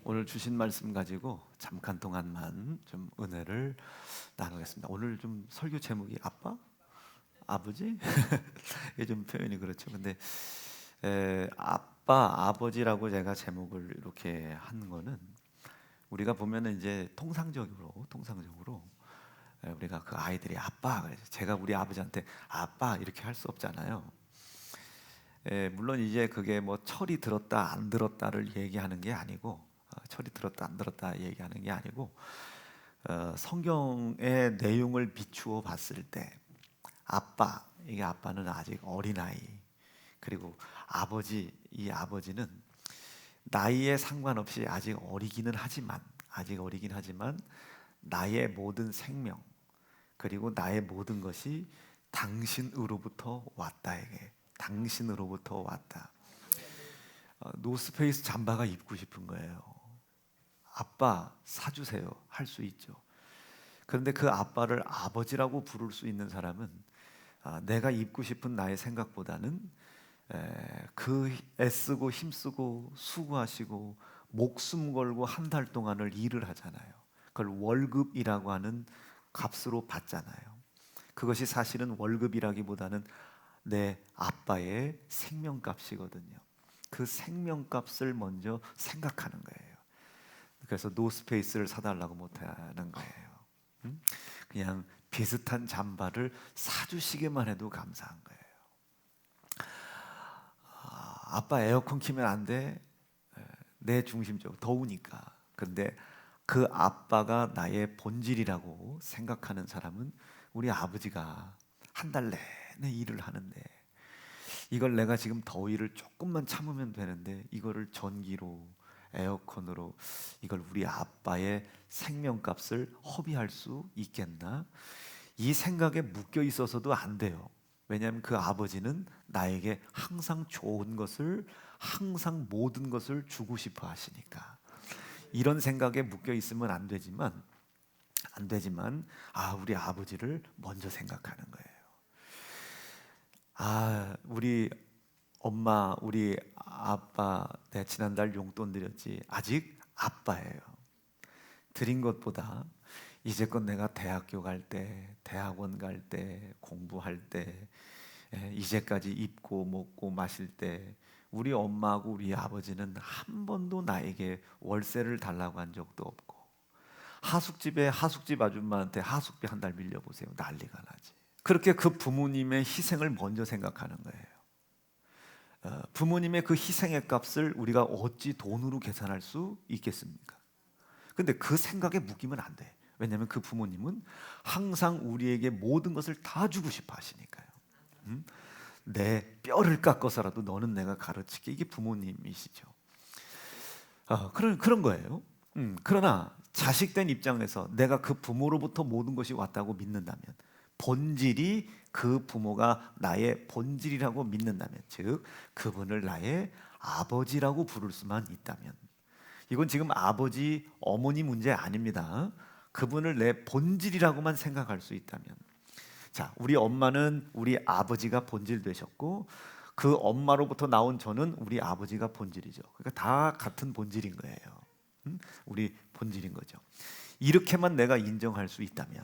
오늘 주신 말씀 가지고 잠깐 동안만 좀 은혜를 나누겠습니다. 오늘 좀 설교 제목이 아빠? 아버지? 이게 좀 표현이 그렇죠. 근데 아빠, 아버지라고 제가 제목을 이렇게 한 거는 우리가 보면은 이제 통상적으로 우리가 그 아이들이 아빠, 제가 우리 아버지한테 아빠 이렇게 할 수 없잖아요. 물론 이제 그게 뭐 철이 들었다 안 들었다를 얘기하는 게 아니고 철이 들었다 안 들었다 얘기하는 게 아니고 성경의 내용을 비추어 봤을 때 아빠, 이게 아빠는 아직 어린아이, 그리고 아버지, 이 아버지는 나이에 상관없이 아직 어리긴 하지만 나의 모든 생명 그리고 나의 모든 것이 당신으로부터 왔다에게, 당신으로부터 왔다. 노스페이스 잠바가 입고 싶은 거예요. 아빠 사주세요 할 수 있죠. 그런데 그 아빠를 아버지라고 부를 수 있는 사람은 내가 입고 싶은 나의 생각보다는 그 애쓰고 힘쓰고 수고하시고 목숨 걸고 한 달 동안을 일을 하잖아요. 그걸 월급이라고 하는 값으로 받잖아요. 그것이 사실은 월급이라기보다는 내 아빠의 생명값이거든요. 그 생명값을 먼저 생각하는 거예요. 그래서 노스페이스를 사달라고 못하는 거예요. 그냥 비슷한 잠바를 사주시기만 해도 감사한 거예요. 아빠 에어컨 키면 안 돼. 내 중심적으로 더우니까. 근데 그 아빠가 나의 본질이라고 생각하는 사람은 우리 아버지가 한 달 내내 일을 하는데 이걸 내가 지금 더위를 조금만 참으면 되는데 이거를 전기로 에어컨으로 이걸 우리 아빠의 생명값을 허비할 수 있겠나? 이 생각에 묶여 있어서도 안 돼요. 왜냐하면 그 아버지는 나에게 항상 좋은 것을, 항상 모든 것을 주고 싶어 하시니까. 이런 생각에 묶여 있으면 안 되지만 우리 아버지를 먼저 생각하는 거예요. 우리 엄마, 우리 아빠, 내 지난달 용돈 드렸지. 아직 아빠예요. 드린 것보다 이제껏 내가 대학교 갈 때, 대학원 갈 때, 공부할 때, 이제까지 입고 먹고 마실 때 우리 엄마하고 우리 아버지는 한 번도 나에게 월세를 달라고 한 적도 없고, 하숙집에 하숙집 아줌마한테 하숙비 한 달 밀려보세요. 난리가 나지. 그렇게 그 부모님의 희생을 먼저 생각하는 거예요. 부모님의 그 희생의 값을 우리가 어찌 돈으로 계산할 수 있겠습니까? 근데 그 생각에 묶이면 안 돼. 왜냐하면 그 부모님은 항상 우리에게 모든 것을 다 주고 싶어 하시니까요. 내 뼈를 깎아서라도 너는 내가 가르칠게. 이게 부모님이시죠. 그런 거예요. 그러나 자식된 입장에서 내가 그 부모로부터 모든 것이 왔다고 믿는다면, 본질이 그 부모가 나의 본질이라고 믿는다면, 즉 그분을 나의 아버지라고 부를 수만 있다면, 이건 지금 아버지, 어머니 문제 아닙니다. 그분을 내 본질이라고만 생각할 수 있다면, 자, 우리 엄마는 우리 아버지가 본질 되셨고 그 엄마로부터 나온 저는 우리 아버지가 본질이죠. 그러니까 다 같은 본질인 거예요. 우리 본질인 거죠. 이렇게만 내가 인정할 수 있다면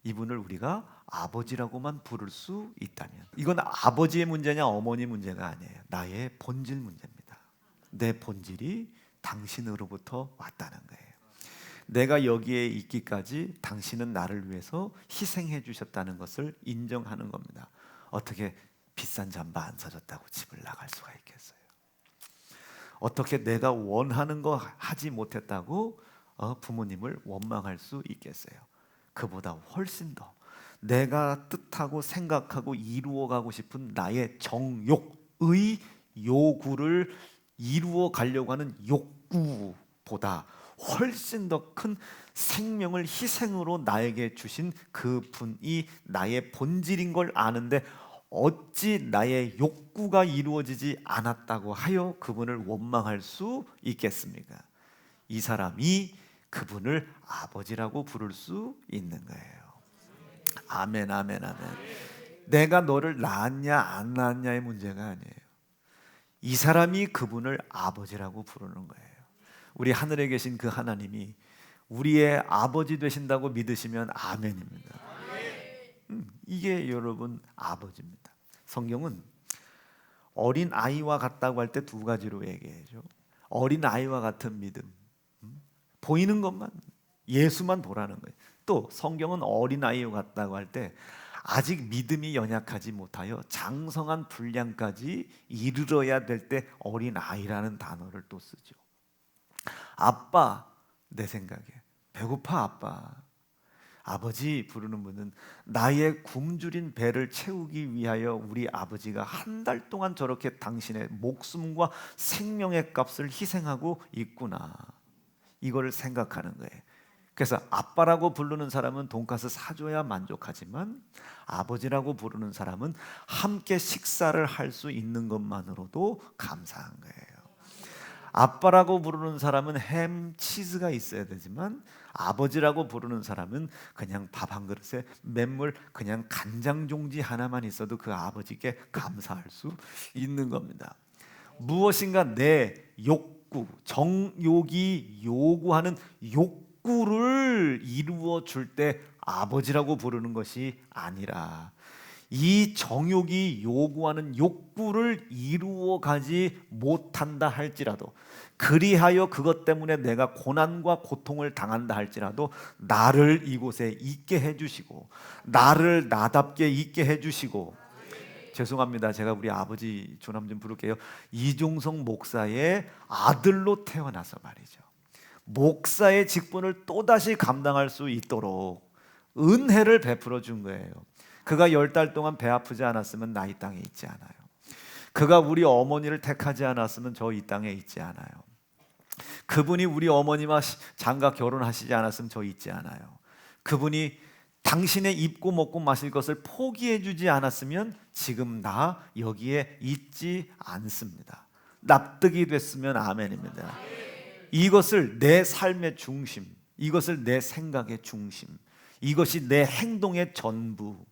이분을 우리가 아버지라고만 부를 수 있다면, 이건 아버지의 문제냐 어머니 문제가 아니에요. 나의 본질 문제입니다. 내 본질이 당신으로부터 왔다는 거예요. 내가 여기에 있기까지 당신은 나를 위해서 희생해 주셨다는 것을 인정하는 겁니다. 어떻게 비싼 잠바 안 사줬다고 집을 나갈 수가 있겠어요? 어떻게 내가 원하는 거 하지 못했다고 부모님을 원망할 수 있겠어요? 그보다 훨씬 더 내가 뜻하고 생각하고 이루어가고 싶은 나의 정욕의 요구를 이루어 가려고 하는 욕구보다 훨씬 더 큰 생명을 희생으로 나에게 주신 그 분이 나의 본질인 걸 아는데 어찌 나의 욕구가 이루어지지 않았다고 하여 그분을 원망할 수 있겠습니까? 이 사람이 그분을 아버지라고 부를 수 있는 거예요. 아멘, 아멘, 아멘. 내가 너를 낳았냐 안 낳았냐의 문제가 아니에요. 이 사람이 그분을 아버지라고 부르는 거예요. 우리 하늘에 계신 그 하나님이 우리의 아버지 되신다고 믿으시면 아멘입니다. 이게 여러분 아버지입니다. 성경은 어린 아이와 같다고 할 때 두 가지로 얘기해죠. 어린 아이와 같은 믿음, 보이는 것만 예수만 보라는 거예요. 또 성경은 어린 아이와 같다고 할 때 아직 믿음이 연약하지 못하여 장성한 분량까지 이르러야 될 때 어린 아이라는 단어를 또 쓰죠. 아빠, 내 생각에 배고파 아빠. 아버지 부르는 분은 나의 굶주린 배를 채우기 위하여 우리 아버지가 한 달 동안 저렇게 당신의 목숨과 생명의 값을 희생하고 있구나, 이걸 생각하는 거예요. 그래서 아빠라고 부르는 사람은 돈가스 사줘야 만족하지만 아버지라고 부르는 사람은 함께 식사를 할 수 있는 것만으로도 감사한 거예요. 아빠라고 부르는 사람은 햄, 치즈가 있어야 되지만 아버지라고 부르는 사람은 그냥 밥 한 그릇에 맹물, 그냥 간장 종지 하나만 있어도 그 아버지께 감사할 수 있는 겁니다. 무엇인가 내 욕구, 정욕이 요구하는 욕구를 이루어 줄 때 아버지라고 부르는 것이 아니라 이 정욕이 요구하는 욕구를 이루어 가지 못한다 할지라도, 그리하여 그것 때문에 내가 고난과 고통을 당한다 할지라도 나를 이곳에 있게 해주시고 나를 나답게 있게 해주시고, 죄송합니다, 제가 우리 아버지 조남 좀 부를게요. 이종성 목사의 아들로 태어나서 말이죠, 목사의 직분을 또다시 감당할 수 있도록 은혜를 베풀어 준 거예요. 그가 10달 동안 배 아프지 않았으면 나 이 땅에 있지 않아요. 그가 우리 어머니를 택하지 않았으면 저 이 땅에 있지 않아요. 그분이 우리 어머니와 장가 결혼하시지 않았으면 저 있지 않아요. 그분이 당신의 입고 먹고 마실 것을 포기해 주지 않았으면 지금 나 여기에 있지 않습니다. 납득이 됐으면 아멘입니다. 이것을 내 삶의 중심, 이것을 내 생각의 중심, 이것이 내 행동의 전부,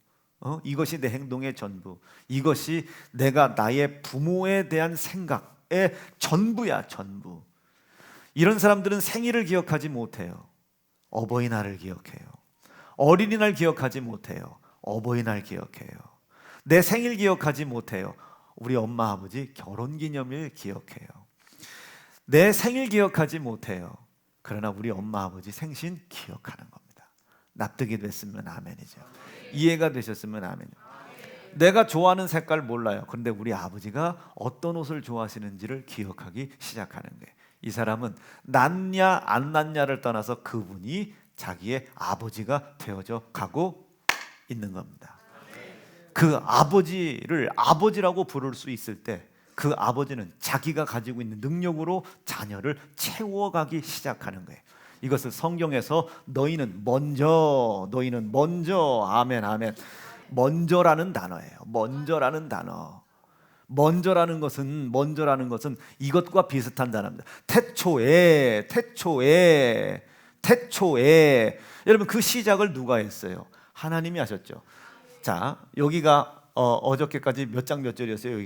이것이 내 행동의 전부, 이것이 내가 나의 부모에 대한 생각의 전부야, 전부. 이런 사람들은 생일을 기억하지 못해요. 어버이날을 기억해요. 어린이날 기억하지 못해요. 어버이날 기억해요. 내 생일 기억하지 못해요. 우리 엄마 아버지 결혼기념일 기억해요. 내 생일 기억하지 못해요. 그러나 우리 엄마 아버지 생신 기억하는 겁니다. 납득이 됐으면 아멘이죠. 이해가 되셨으면 아멘. 내가 좋아하는 색깔 몰라요. 그런데 우리 아버지가 어떤 옷을 좋아하시는지를 기억하기 시작하는 거예요. 이 사람은 낳냐 안 낳냐를 떠나서 그분이 자기의 아버지가 되어져 가고 있는 겁니다. 그 아버지를 아버지라고 부를 수 있을 때 그 아버지는 자기가 가지고 있는 능력으로 자녀를 채워가기 시작하는 거예요. 이것을 성경에서 너희는 먼저, 아멘, 아멘, 먼저라는 단어예요. 먼저라는 단어. 먼저라는 것은 이것과 비슷한 단어입니다. 태초에. 여러분, 그 시작을 누가 했어요? 하나님이 하셨죠. 자, 여기가 어저께까지 몇 장 몇 절이었어요?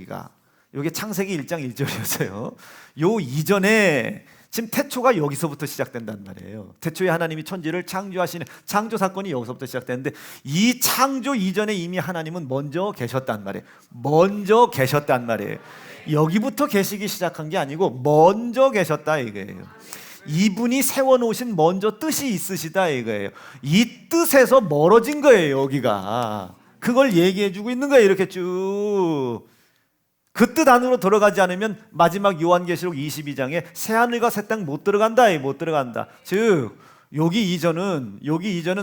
여기 창세기 1장 1절이었어요. 요 이전에 지금 태초가 여기서부터 시작된단 말이에요. 태초에 하나님이 천지를 창조하시는 창조 사건이 여기서부터 시작되는데, 이 창조 이전에 이미 하나님은 먼저 계셨단 말이에요. 먼저 계셨단 말이에요. 여기부터 계시기 시작한 게 아니고 먼저 계셨다 이거예요. 이분이 세워놓으신 먼저 뜻이 있으시다 이거예요. 이 뜻에서 멀어진 거예요. 여기가 그걸 얘기해주고 있는 거예요. 이렇게 쭉 그 뜻 안으로 들어가지 않으면 마지막 요한계시록 22장에 새하늘과 새 땅 못 들어간다. 못 들어간다. 즉 여기 이전은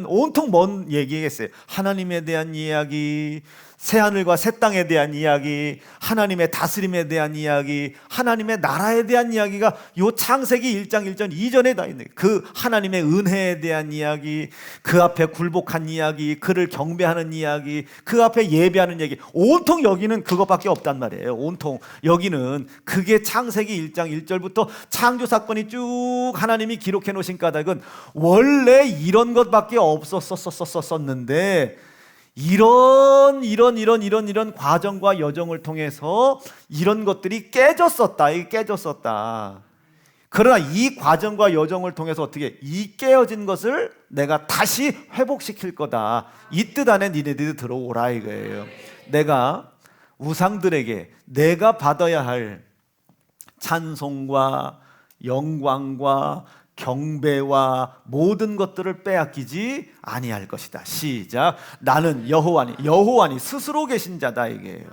온통 뭔 얘기겠어요? 하나님에 대한 이야기, 새하늘과 새 땅에 대한 이야기, 하나님의 다스림에 대한 이야기, 하나님의 나라에 대한 이야기가 요 창세기 1장 1절 이전에 다 있는, 그 하나님의 은혜에 대한 이야기, 그 앞에 굴복한 이야기, 그를 경배하는 이야기, 그 앞에 예배하는 얘기, 온통 여기는 그것밖에 없단 말이에요. 온통 여기는 그게 창세기 1장 1절부터 창조 사건이 쭉 하나님이 기록해 놓으신 까닭은 원래 이런 것밖에 없었었는데 이런 과정과 여정을 통해서 이런 것들이 깨졌었다. 이게 깨졌었다. 그러나 이 과정과 여정을 통해서 어떻게 이 깨어진 것을 내가 다시 회복시킬 거다. 이 뜻 안에 니네들이 들어오라 이거예요. 내가 우상들에게 내가 받아야 할 찬송과 영광과 경배와 모든 것들을 빼앗기지 아니할 것이다. 시작. 나는 여호와니 스스로 계신 자다 이게요.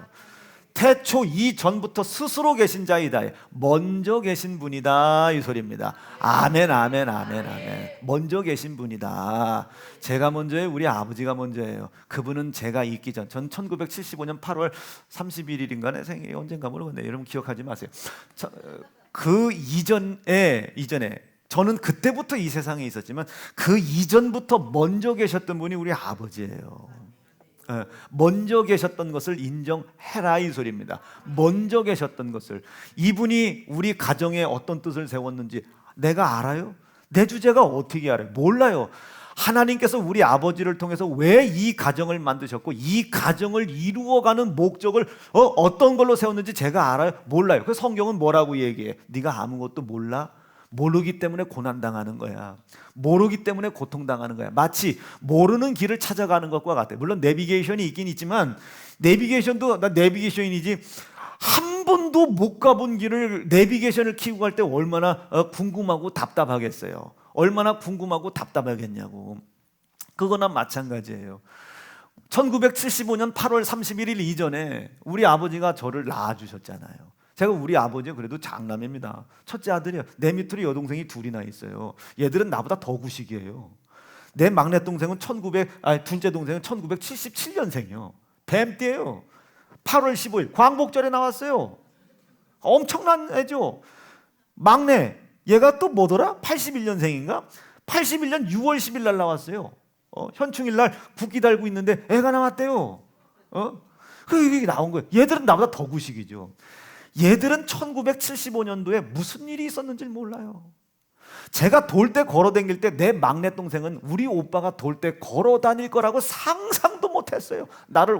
태초 이전부터 스스로 계신 자이다. 먼저 계신 분이다 이 소리입니다. 아멘 아멘 아멘 아멘. 먼저 계신 분이다. 제가 먼저예요? 우리 아버지가 먼저예요? 그분은 제가 있기 전 1975년 8월 31일인가에 생일이 언젠가 모르겠네요. 여러분 기억하지 마세요. 그 이전에 저는 그때부터 이 세상에 있었지만 그 이전부터 먼저 계셨던 분이 우리 아버지예요. 먼저 계셨던 것을 인정해라 이 소리입니다. 먼저 계셨던 것을. 이분이 우리 가정에 어떤 뜻을 세웠는지 내가 알아요? 내 주제가 어떻게 알아요? 몰라요. 하나님께서 우리 아버지를 통해서 왜 이 가정을 만드셨고 이 가정을 이루어가는 목적을 어떤 걸로 세웠는지 제가 알아요? 몰라요. 그 성경은 뭐라고 얘기해? 네가 아무것도 몰라? 모르기 때문에 고난당하는 거야. 모르기 때문에 고통당하는 거야. 마치 모르는 길을 찾아가는 것과 같아. 물론 내비게이션이 있긴 있지만 내비게이션도 나 내비게이션이지 한 번도 못 가본 길을 내비게이션을 키고 갈 때 얼마나 궁금하고 답답하겠어요. 얼마나 궁금하고 답답하겠냐고. 그거나 마찬가지예요. 1975년 8월 31일 이전에 우리 아버지가 저를 낳아주셨잖아요. 제가 우리 아버지 그래도 장남입니다. 첫째 아들이요. 내 밑으로 여동생이 둘이나 있어요. 얘들은 나보다 더 구식이에요. 내 막내 동생은 둘째 동생은 1977년생이요. 뱀띠예요. 8월 15일 광복절에 나왔어요. 엄청난 애죠. 막내 얘가 또 뭐더라? 81년생인가? 81년 6월 10일 날 나왔어요. 현충일 날 국기 달고 있는데 애가 나왔대요. 그게 나온 거예요. 얘들은 나보다 더 구식이죠. 얘들은 1975년도에 무슨 일이 있었는지 몰라요. 제가 돌 때 걸어 다닐 때 내 막내 동생은 우리 오빠가 돌 때 걸어 다닐 거라고 상상도 못했어요. 나를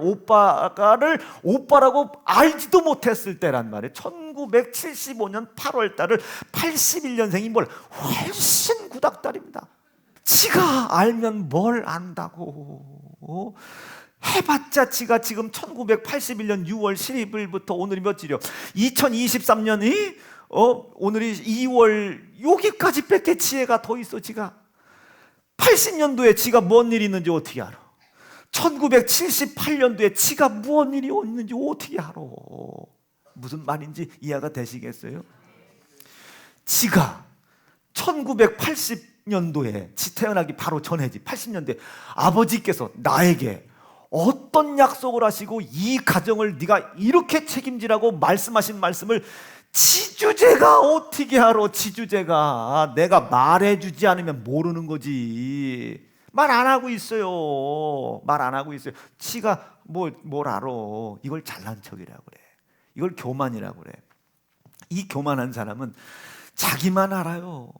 오빠라고 알지도 못했을 때란 말이에요. 1975년 8월 달을 81년생이 뭘 훨씬 구닥다립니다. 지가 알면 뭘 안다고. 해봤자 지가 지금 1981년 6월 10일부터 오늘이 며칠이요? 2023년이 오늘이 2월 여기까지 뺏게 지혜가 더 있어. 지가 80년도에 지가 뭔 일이 있는지 어떻게 알아? 1978년도에 지가 무슨 일이 있는지 어떻게 알아? 무슨 말인지 이해가 되시겠어요? 지가 1980년도에 지 태어나기 바로 전해지 80년대 아버지께서 나에게 어떤 약속을 하시고 이 가정을 네가 이렇게 책임지라고 말씀하신 말씀을 지주제가 어떻게 알아? 지주제가 내가 말해주지 않으면 모르는 거지. 말 안 하고 있어요. 말 안 하고 있어요. 지가 뭘 알아? 이걸 잘난 척이라고 그래. 이걸 교만이라고 그래. 이 교만한 사람은 자기만 알아요.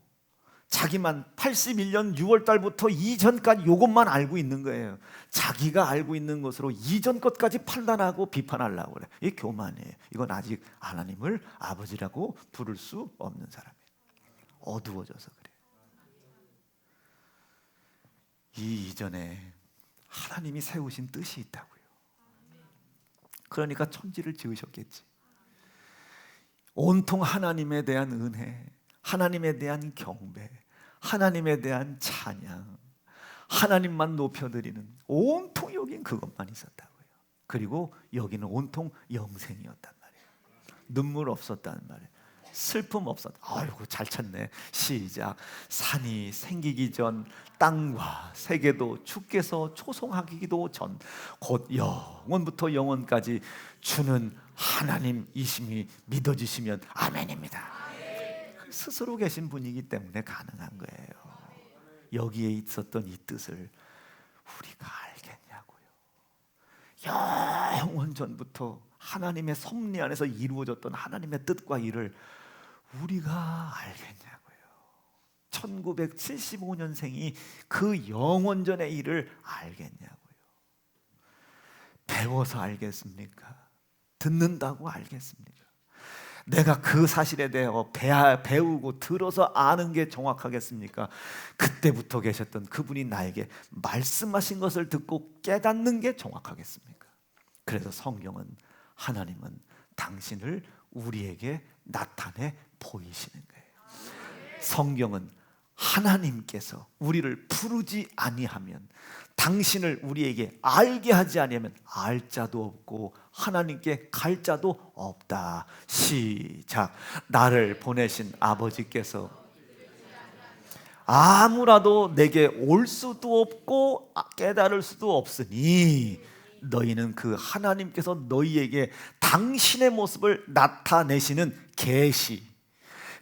자기만 81년 6월 달부터 이전까지 이것만 알고 있는 거예요. 자기가 알고 있는 것으로 이전 것까지 판단하고 비판하려고 그래. 이게 교만이에요. 이건 아직 하나님을 아버지라고 부를 수 없는 사람이에요. 어두워져서 그래. 이 이전에 하나님이 세우신 뜻이 있다고요. 그러니까 천지를 지으셨겠지. 온통 하나님에 대한 은혜, 하나님에 대한 경배, 하나님에 대한 찬양, 하나님만 높여드리는 온통 여긴 그것만 있었다고요. 그리고 여기는 온통 영생이었단 말이에요. 눈물 없었다는 말이에요. 슬픔 없었다. 아이고 잘 찾네. 시작. 산이 생기기 전 땅과 세계도 주께서 초송하기도 전 곧 영원부터 영원까지 주는 하나님이심이 믿어지시면 아멘입니다. 스스로 계신 분이기 때문에 가능한 거예요. 여기에 있었던 이 뜻을 우리가 알겠냐고요. 영원 전부터 하나님의 섭리 안에서 이루어졌던 하나님의 뜻과 일을 우리가 알겠냐고요. 1975년생이 그 영원전의 일을 알겠냐고요. 배워서 알겠습니까? 듣는다고 알겠습니까? 내가 그 사실에 대해 배우고 들어서 아는 게 정확하겠습니까? 그때부터 계셨던 그분이 나에게 말씀하신 것을 듣고 깨닫는 게 정확하겠습니까? 그래서 성경은, 하나님은 당신을 우리에게 나타내 보이시는 거예요. 성경은 하나님께서 우리를 부르지 아니하면, 당신을 우리에게 알게 하지 아니하면 알 자도 없고 하나님께 갈 자도 없다. 시작. 나를 보내신 아버지께서 아무라도 내게 올 수도 없고 깨달을 수도 없으니 너희는 그 하나님께서 너희에게 당신의 모습을 나타내시는 계시,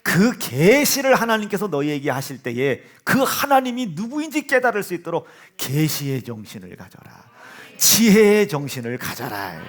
그 계시를 하나님께서 너희에게 하실 때에 그 하나님이 누구인지 깨달을 수 있도록 계시의 정신을 가져라. 지혜의 정신을 가져라.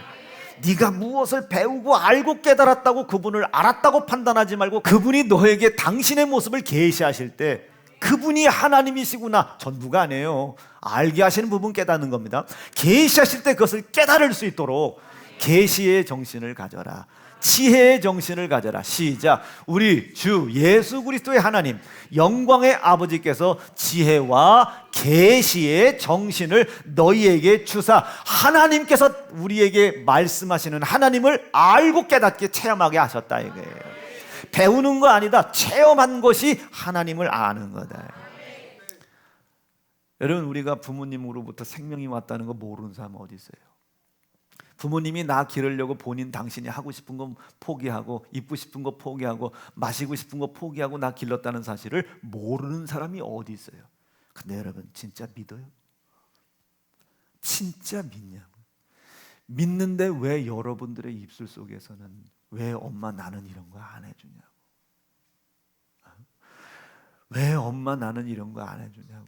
네가 무엇을 배우고 알고 깨달았다고 그분을 알았다고 판단하지 말고, 그분이 너에게 당신의 모습을 계시하실 때 그분이 하나님이시구나, 전부가 아니에요. 알게 하시는 부분 깨닫는 겁니다. 계시하실 때 그것을 깨달을 수 있도록 계시의 정신을 가져라. 지혜의 정신을 가져라. 시작. 우리 주 예수 그리스도의 하나님, 영광의 아버지께서 지혜와 계시의 정신을 너희에게 주사, 하나님께서 우리에게 말씀하시는 하나님을 알고 깨닫게 체험하게 하셨다 이거예요. 배우는 거 아니다. 체험한 것이 하나님을 아는 거다. 여러분, 우리가 부모님으로부터 생명이 왔다는 거 모르는 사람 어디 있어요? 부모님이 나 기르려고 본인 당신이 하고 싶은 거 포기하고, 입고 싶은 거 포기하고, 마시고 싶은 거 포기하고 나 길렀다는 사실을 모르는 사람이 어디 있어요? 근데 여러분, 진짜 믿어요? 진짜 믿냐고? 믿는데 왜 여러분들의 입술 속에서는 왜 엄마 나는 이런 거 안 해주냐고? 왜 엄마 나는 이런 거 안 해주냐고?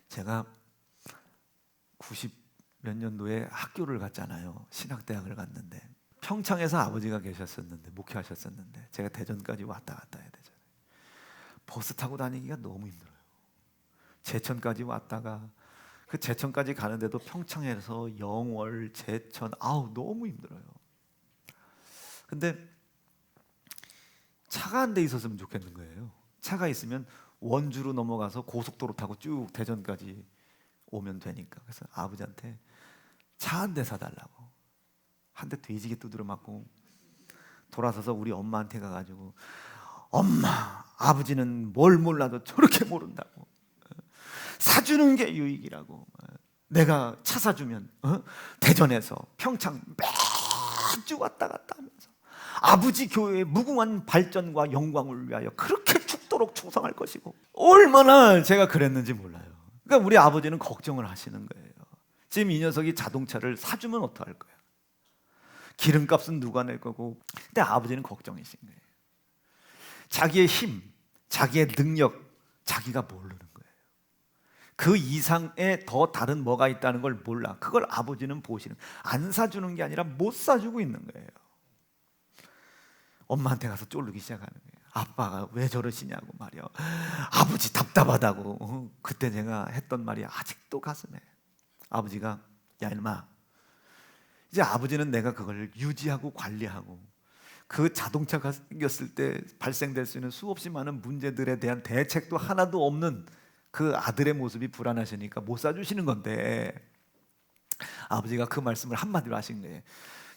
제가 90 몇 년도에 학교를 갔잖아요. 신학대학을 갔는데 평창에서 아버지가 계셨었는데, 목회하셨었는데 제가 대전까지 왔다 갔다 해야 되잖아요. 버스 타고 다니기가 너무 힘들어요. 제천까지 왔다가 그 제천까지 가는데도 평창에서 영월, 제천, 아우 너무 힘들어요. 근데 차가 한 대 있었으면 좋겠는 거예요. 차가 있으면 원주로 넘어가서 고속도로 타고 쭉 대전까지 오면 되니까. 그래서 아버지한테 차 한 대 사달라고, 한 대 돼지게 두드려 맞고 돌아서서 우리 엄마한테 가가지고, 엄마, 아버지는 뭘 몰라도 저렇게 모른다고, 사주는 게 유익이라고, 내가 차 사주면 대전에서 평창 매주 왔다 갔다 하면서 아버지 교회의 무궁한 발전과 영광을 위하여 그렇게 죽도록 충성할 것이고, 얼마나 제가 그랬는지 몰라요. 그러니까 우리 아버지는 걱정을 하시는 거예요. 지금 이 녀석이 자동차를 사주면 어떡할 거야? 기름값은 누가 낼 거고? 근데 아버지는 걱정이신 거예요. 자기의 힘, 자기의 능력, 자기가 모르는 거예요. 그 이상의 더 다른 뭐가 있다는 걸 몰라. 그걸 아버지는 보시는, 안 사주는 게 아니라 못 사주고 있는 거예요. 엄마한테 가서 쫄르기 시작하는 거예요. 아빠가 왜 저러시냐고 말이요. 아버지 답답하다고. 그때 제가 했던 말이 아직도 가슴에. 아버지가, 야 이놈아, 이제 아버지는 내가 그걸 유지하고 관리하고, 그 자동차가 생겼을 때 발생될 수 있는 수없이 많은 문제들에 대한 대책도 하나도 없는 그 아들의 모습이 불안하시니까 못 사주시는 건데, 아버지가 그 말씀을 한마디로 하신 거예요.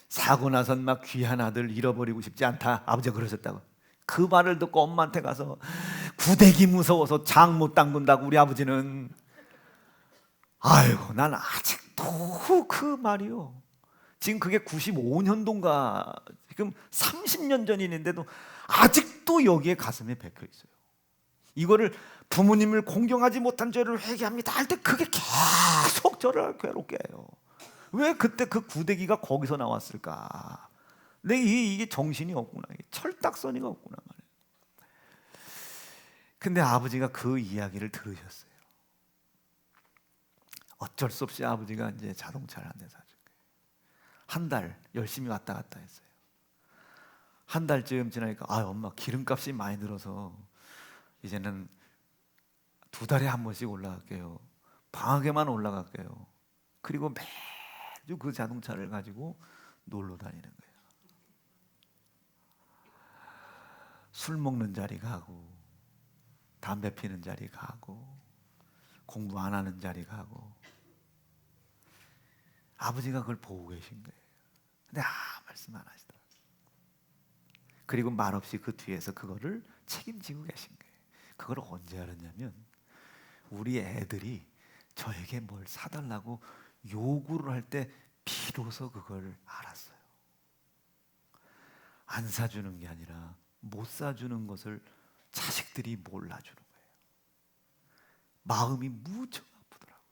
사고 나선 막 귀한 아들 잃어버리고 싶지 않다, 아버지가 그러셨다고. 그 말을 듣고 엄마한테 가서 구데기 무서워서 장 못 담근다고 우리 아버지는. 아이고, 난 아직도 그 말이요. 지금 그게 95년도인가 지금 30년 전인데도 아직도 여기에 가슴에 박혀 있어요. 이거를 부모님을 공경하지 못한 죄를 회개합니다 할 때 그게 계속 저를 괴롭게 해요. 왜 그때 그 구데기가 거기서 나왔을까? 내 이게 정신이 없구나, 이게 철딱서니가 없구나 말이에요. 근데 아버지가 그 이야기를 들으셨어요. 어쩔 수 없이 아버지가 이제 자동차를 한 대 사준 거예요. 한 달 열심히 왔다 갔다 했어요. 한 달쯤 지나니까, 아 엄마 기름값이 많이 들어서 이제는 2달에 한 번씩 올라갈게요. 방학에만 올라갈게요. 그리고 아주 그 자동차를 가지고 놀러 다니는 거예요. 술 먹는 자리 가고, 담배 피는 자리 가고, 공부 안 하는 자리 가고. 아버지가 그걸 보고 계신 거예요. 근데 말씀 안 하시더라고요. 그리고 말없이 그 뒤에서 그거를 책임지고 계신 거예요. 그걸 언제 알았냐면 우리 애들이 저에게 뭘 사달라고 요구를 할 때 비로소 그걸 알았어요. 안 사주는 게 아니라 못 사주는 것을 자식들이 몰라주는 거예요. 마음이 무척 아프더라고요.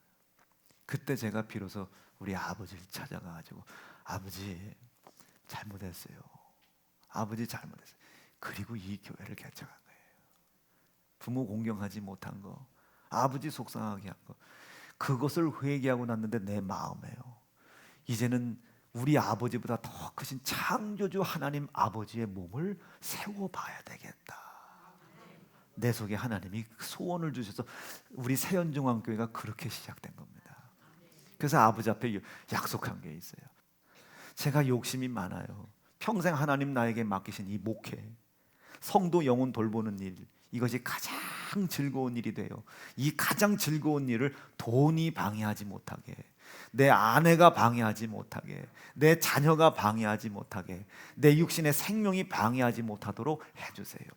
그때 제가 비로소 우리 아버지를 찾아가가지고 아버지 잘못했어요. 아버지 잘못했어요. 그리고 이 교회를 개척한 거예요. 부모 공경하지 못한 거, 아버지 속상하게 한 거, 그것을 회개하고 났는데 내 마음에요, 이제는 우리 아버지보다 더 크신 창조주 하나님 아버지의 몸을 세워봐야 되겠다. 내 속에 하나님이 소원을 주셔서 우리 세연중앙교회가 그렇게 시작된 겁니다. 그래서 아버지 앞에 약속한 게 있어요. 제가 욕심이 많아요. 평생 하나님 나에게 맡기신 이 목회, 성도 영혼 돌보는 일, 이것이 가장 즐거운 일이 돼요. 이 가장 즐거운 일을 돈이 방해하지 못하게, 내 아내가 방해하지 못하게, 내 자녀가 방해하지 못하게, 내 육신의 생명이 방해하지 못하도록 해주세요.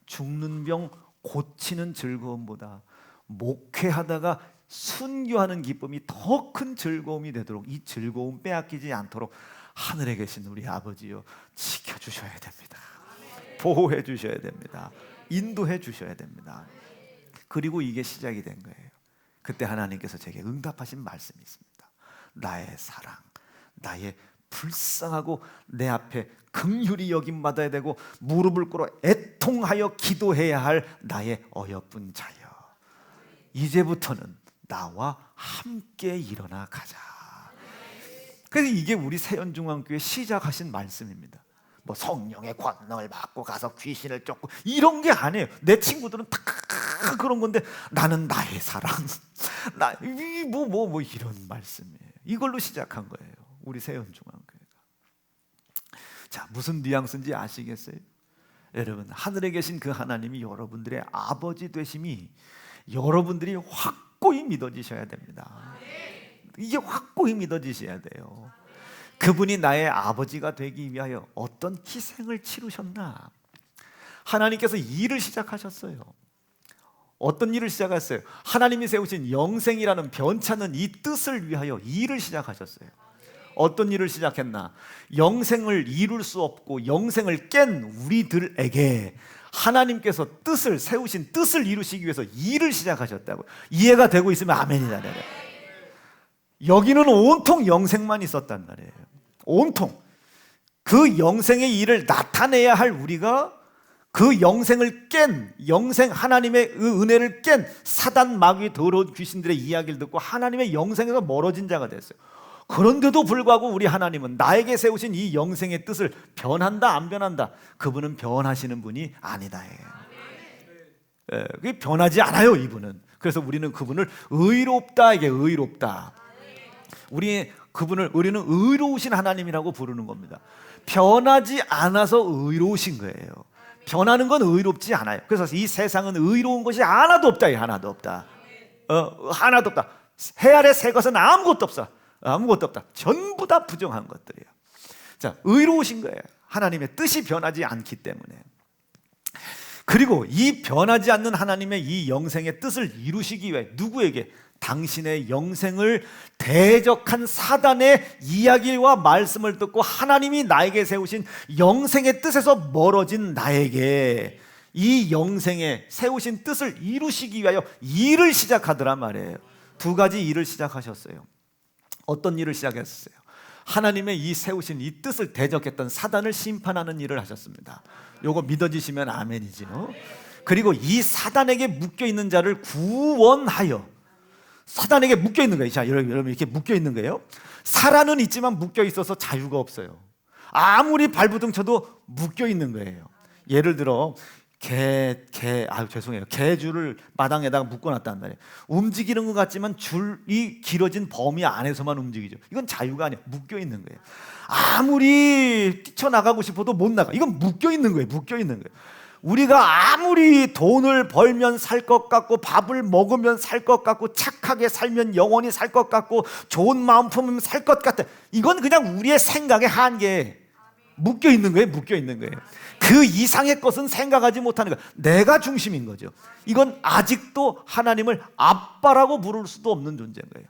죽는 병 고치는 즐거움보다 목회하다가 순교하는 기쁨이 더 큰 즐거움이 되도록, 이 즐거움 빼앗기지 않도록 하늘에 계신 우리 아버지요, 지켜주셔야 됩니다. 보호해 주셔야 됩니다. 인도해 주셔야 됩니다. 그리고 이게 시작이 된 거예요. 그때 하나님께서 제게 응답하신 말씀이 있습니다. 나의 사랑, 나의 불쌍하고 내 앞에 긍휼히 여김 받아야 되고 무릎을 꿇어 애통하여 기도해야 할 나의 어여쁜 자여, 이제부터는 나와 함께 일어나 가자. 그래서 이게 우리 세연중앙교회 시작하신 말씀입니다. 뭐 성령의 권능을 받고 가서 귀신을 쫓고 이런 게 아니에요. 내 친구들은 다 그런 건데 나는 나의 사랑, 뭐 이런 말씀이에요. 이걸로 시작한 거예요, 우리 세연중앙교회가. 자, 무슨 뉘앙스인지 아시겠어요? 여러분, 하늘에 계신 그 하나님이 여러분들의 아버지 되심이 여러분들이 확고히 믿어지셔야 됩니다. 이게 확고히 믿어지셔야 돼요. 그분이 나의 아버지가 되기 위하여 어떤 희생을 치르셨나? 하나님께서 일을 시작하셨어요. 어떤 일을 시작했어요? 하나님이 세우신 영생이라는 변찮은 이 뜻을 위하여 일을 시작하셨어요. 어떤 일을 시작했나? 영생을 이룰 수 없고 영생을 깬 우리들에게 하나님께서 뜻을 세우신 뜻을 이루시기 위해서 일을 시작하셨다고. 이해가 되고 있으면 아멘이다. 여기는 온통 영생만 있었단 말이에요. 온통 그 영생의 일을 나타내야 할 우리가 그 영생을 깬, 영생 하나님의 그 은혜를 깬 사단 마귀 더러운 귀신들의 이야기를 듣고 하나님의 영생에서 멀어진 자가 됐어요. 그런데도 불구하고 우리 하나님은 나에게 세우신 이 영생의 뜻을 변한다 안 변한다? 그분은 변하시는 분이 아니다. 그게 변하지 않아요, 이분은. 그래서 우리는 그분을 의롭다, 이게 의롭다. 우리는 의로우신 하나님이라고 부르는 겁니다. 변하지 않아서 의로우신 거예요. 변하는 건 의롭지 않아요. 그래서 이 세상은 의로운 것이 하나도 없다. 하나도 없다. 하나도 없다. 해 아래 새 것은 아무것도 없어. 아무것도 없다. 전부 다 부정한 것들이에요. 자, 의로우신 거예요. 하나님의 뜻이 변하지 않기 때문에. 그리고 이 변하지 않는 하나님의 이 영생의 뜻을 이루시기 위해 누구에게? 당신의 영생을 대적한 사단의 이야기와 말씀을 듣고 하나님이 나에게 세우신 영생의 뜻에서 멀어진 나에게 이 영생의 세우신 뜻을 이루시기 위하여 일을 시작하더란 말이에요. 두 가지 일을 시작하셨어요. 어떤 일을 시작했어요? 하나님의 이 세우신 이 뜻을 대적했던 사단을 심판하는 일을 하셨습니다. 요거 믿어지시면 아멘이지요. 그리고 이 사단에게 묶여있는 자를 구원하여, 사단에게 묶여있는 거예요. 자, 여러분 이렇게 묶여있는 거예요. 살아는 있지만 묶여있어서 자유가 없어요. 아무리 발부둥 쳐도 묶여있는 거예요. 예를 들어 죄송해요. 개줄을 마당에다가 묶어놨단 말이에요. 움직이는 것 같지만 줄이 길어진 범위 안에서만 움직이죠. 이건 자유가 아니에요. 묶여 있는 거예요. 아무리 뛰쳐나가고 싶어도 못 나가. 이건 묶여 있는 거예요. 묶여 있는 거예요. 우리가 아무리 돈을 벌면 살 것 같고, 밥을 먹으면 살 것 같고, 착하게 살면 영원히 살 것 같고, 좋은 마음 품으면 살 것 같아. 이건 그냥 우리의 생각의 한계에 묶여 있는 거예요. 묶여 있는 거예요. 그 이상의 것은 생각하지 못하는 거예요. 내가 중심인 거죠. 이건 아직도 하나님을 아빠라고 부를 수도 없는 존재인 거예요.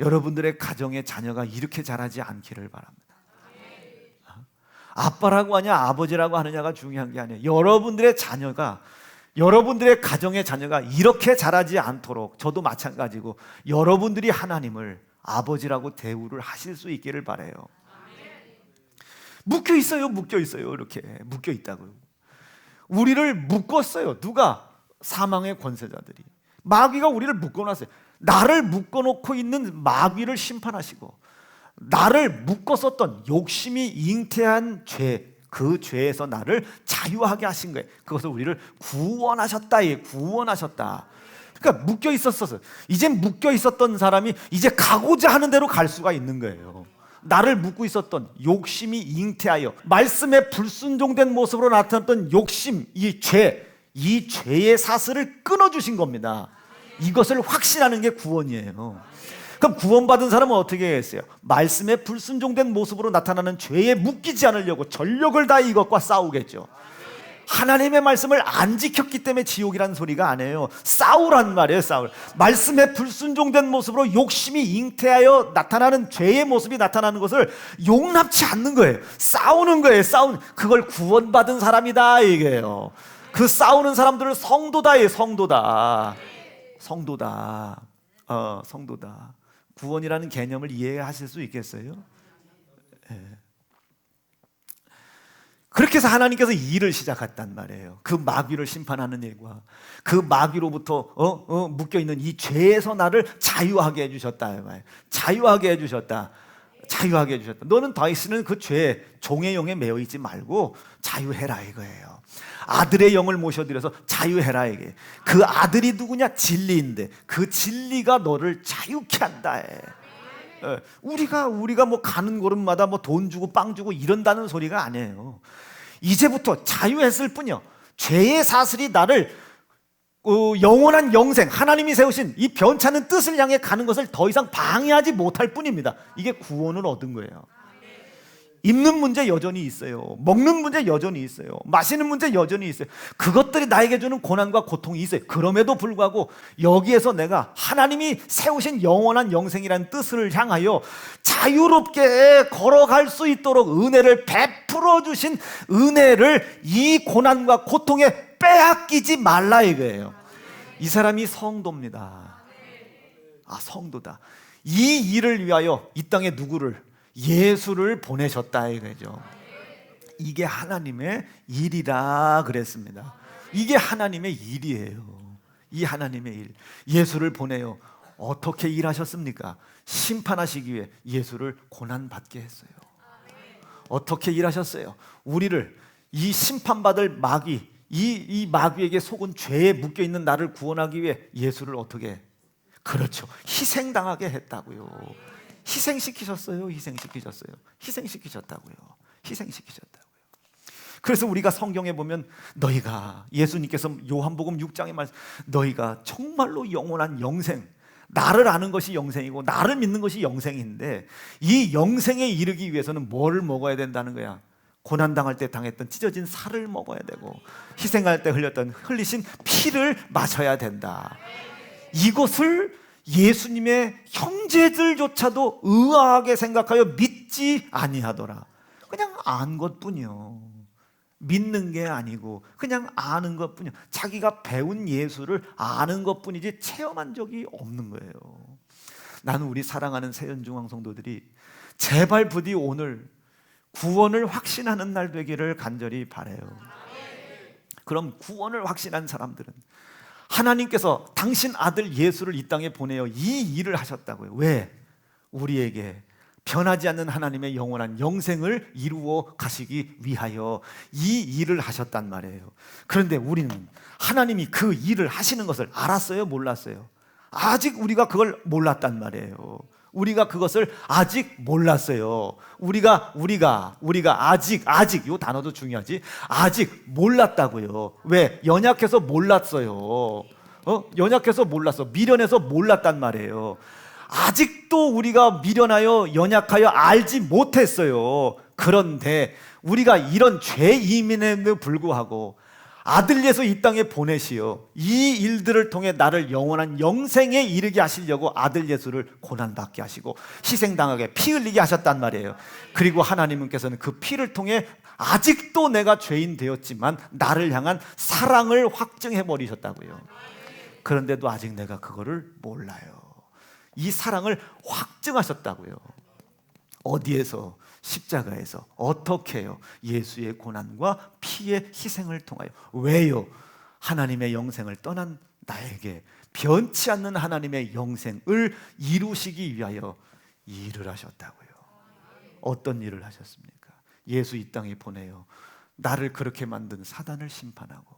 여러분들의 가정의 자녀가 이렇게 자라지 않기를 바랍니다. 아빠라고 하냐 아버지라고 하느냐가 중요한 게 아니에요. 여러분들의 자녀가, 여러분들의 가정의 자녀가 이렇게 자라지 않도록, 저도 마찬가지고, 여러분들이 하나님을 아버지라고 대우를 하실 수 있기를 바라요. 묶여 있어요. 묶여 있어요. 이렇게 묶여 있다고요. 우리를 묶었어요. 누가? 사망의 권세자들이. 마귀가 우리를 묶어놨어요. 나를 묶어놓고 있는 마귀를 심판하시고, 나를 묶었었던 욕심이 잉태한 죄, 그 죄에서 나를 자유하게 하신 거예요. 그것을 우리를 구원하셨다. 구원하셨다. 그러니까 묶여 있었어요. 이제 묶여 있었던 사람이 이제 가고자 하는 대로 갈 수가 있는 거예요. 나를 묶고 있었던 욕심이 잉태하여 말씀에 불순종된 모습으로 나타났던 욕심, 이 죄의 사슬을 끊어주신 겁니다. 이것을 확신하는 게 구원이에요. 그럼 구원받은 사람은 어떻게 했어요? 말씀에 불순종된 모습으로 나타나는 죄에 묶이지 않으려고 전력을 다해 이것과 싸우겠죠. 하나님의 말씀을 안 지켰기 때문에 지옥이라는 소리가 아니에요. 싸우란 말이에요. 싸울. 말씀에 불순종된 모습으로 욕심이 잉태하여 나타나는 죄의 모습이 나타나는 것을 용납치 않는 거예요. 싸우는 거예요. 그걸 구원받은 사람이다 이게요. 그 싸우는 사람들을 성도다. 성도다. 구원이라는 개념을 이해하실 수 있겠어요? 그렇게 해서 하나님께서 일을 시작했단 말이에요. 그 마귀를 심판하는 일과 그 마귀로부터 묶여있는 이 죄에서 나를 자유하게 해주셨다. 자유하게 해주셨다. 너는 다시는 그 죄, 종의 영에 매여 있지 말고 자유해라 이거예요. 아들의 영을 모셔드려서 자유해라 이게. 그 아들이 누구냐? 진리인데 그 진리가 너를 자유케 한다. 우리가 뭐 가는 걸음마다 뭐 돈 주고 빵 주고 이런다는 소리가 아니에요. 이제부터 자유했을 뿐이요. 죄의 사슬이 나를 영원한 영생, 하나님이 세우신 이 변찮은 뜻을 향해 가는 것을 더 이상 방해하지 못할 뿐입니다. 이게 구원을 얻은 거예요. 입는 문제 여전히 있어요. 먹는 문제 여전히 있어요. 마시는 문제 여전히 있어요. 그것들이 나에게 주는 고난과 고통이 있어요. 그럼에도 불구하고 여기에서 내가 하나님이 세우신 영원한 영생이라는 뜻을 향하여 자유롭게 걸어갈 수 있도록 은혜를 베풀어 주신 은혜를 이 고난과 고통에 빼앗기지 말라 이거예요. 이 사람이 성도입니다. 성도다. 이 일을 위하여 이 땅에 누구를? 예수를 보내셨다 이거죠. 이게 하나님의 일이라 그랬습니다. 이게 하나님의 일이에요. 이 하나님의 일. 예수를 보내요. 어떻게 일하셨습니까? 심판하시기 위해 예수를 고난받게 했어요. 어떻게 일하셨어요? 우리를 이 심판받을 마귀, 이 마귀에게 속은 죄에 묶여있는 나를 구원하기 위해 예수를 어떻게? 그렇죠. 희생당하게 했다고요. 희생시키셨다고요. 그래서 우리가 성경에 보면 너희가, 예수님께서 요한복음 6장에 말씀, 너희가 정말로 영원한 영생, 나를 아는 것이 영생이고 나를 믿는 것이 영생인데 이 영생에 이르기 위해서는 뭐를 먹어야 된다는 거야? 고난당할 때 당했던 찢어진 살을 먹어야 되고 희생할 때 흘리신 피를 마셔야 된다. 이것을 예수님의 형제들조차도 의아하게 생각하여 믿지 아니하더라. 그냥 안 것뿐이요. 믿는 게 아니고 그냥 아는 것뿐이요. 자기가 배운 예수를 아는 것뿐이지 체험한 적이 없는 거예요. 나는 우리 사랑하는 세연중앙 성도들이 제발 부디 오늘 구원을 확신하는 날 되기를 간절히 바라요. 그럼 구원을 확신한 사람들은 하나님께서 당신 아들 예수를 이 땅에 보내어 이 일을 하셨다고요. 왜? 우리에게 변하지 않는 하나님의 영원한 영생을 이루어 가시기 위하여 이 일을 하셨단 말이에요. 그런데 우리는 하나님이 그 일을 하시는 것을 알았어요? 몰랐어요? 아직 우리가 그걸 몰랐단 말이에요. 우리가 그것을 아직 몰랐어요. 우리가 아직 이 단어도 중요하지. 아직 몰랐다고요. 왜? 연약해서 몰랐어요. 연약해서 몰랐어. 미련해서 몰랐단 말이에요. 아직도 우리가 미련하여 연약하여 알지 못했어요. 그런데 우리가 이런 죄임에도 불구하고 아들 예수 이 땅에 보내시어 이 일들을 통해 나를 영원한 영생에 이르게 하시려고 아들 예수를 고난받게 하시고 희생당하게 피 흘리게 하셨단 말이에요. 그리고 하나님께서는 그 피를 통해 아직도 내가 죄인 되었지만 나를 향한 사랑을 확증해 버리셨다고요. 그런데도 아직 내가 그거를 몰라요. 이 사랑을 확증하셨다고요. 어디에서? 십자가에서. 어떻게 해요? 예수의 고난과 피의 희생을 통하여. 왜요? 하나님의 영생을 떠난 나에게 변치 않는 하나님의 영생을 이루시기 위하여 일을 하셨다고요. 어떤 일을 하셨습니까? 예수 이 땅에 보내요. 나를 그렇게 만든 사단을 심판하고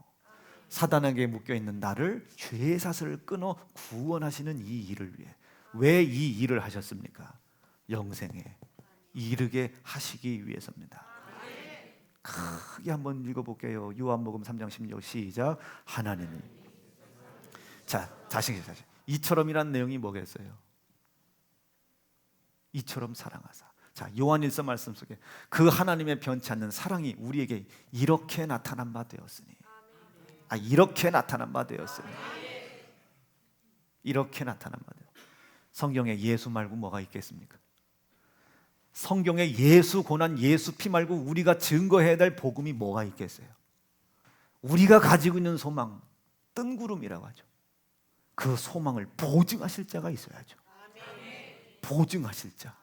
사단에게 묶여있는 나를 죄의 사슬을 끊어 구원하시는 이 일을 위해. 왜 이 일을 하셨습니까? 영생에 이르게 하시기 위해서입니다. 크게 한번 읽어볼게요. 요한복음 3장 16 시작. 하나님이 자신 이처럼이란 내용이 뭐겠어요? 이처럼 사랑하사. 자, 요한일서 말씀 속에 그 하나님의 변치 않는 사랑이 우리에게 이렇게 나타난 바 되었으니. 이렇게 나타난 바 되었으니. 이렇게 나타난 바 되었으니. 성경에 예수 말고 뭐가 있겠습니까? 성경에 예수 고난, 예수 피 말고 우리가 증거해야 될 복음이 뭐가 있겠어요? 우리가 가지고 있는 소망, 뜬구름이라고 하죠. 그 소망을 보증하실 자가 있어야죠. 보증하실 자.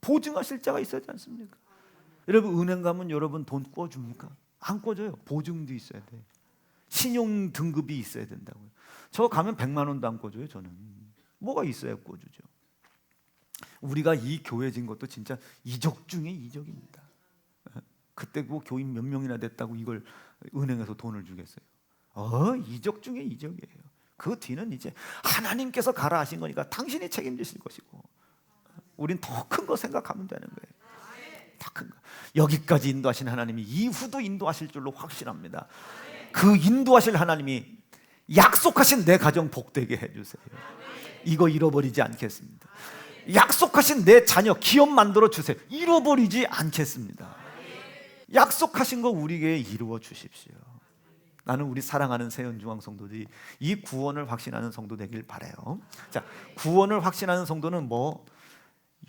보증하실 자가 있어야 되지 않습니까? 여러분 은행 가면 여러분 돈 꿔줍니까? 안 꿔줘요. 보증도 있어야 돼. 신용 등급이 있어야 된다고요. 저 가면 100만 원도 안 꿔줘요. 저는 뭐가 있어야 꿔주죠. 우리가 이 교회진 것도 진짜 이적 중에 이적입니다. 그때 그 교인 몇 명이나 됐다고 이걸 은행에서 돈을 주겠어요? 이적 중에 이적이에요. 그 뒤는 이제 하나님께서 가라 하신 거니까 당신이 책임지실 것이고, 우린 더 큰 거 생각하면 되는 거예요. 더 큰 거. 여기까지 인도하신 하나님이 이후도 인도하실 줄로 확신합니다. 그 인도하실 하나님이 약속하신 내 가정 복되게 해주세요. 이거 잃어버리지 않겠습니다. 약속하신 내 자녀 기업 만들어 주세요. 잃어버리지 않겠습니다. 약속하신 거 우리에게 이루어 주십시오. 나는 우리 사랑하는 세연중앙 성도들이 이 구원을 확신하는 성도 되길 바라요. 자, 구원을 확신하는 성도는 뭐?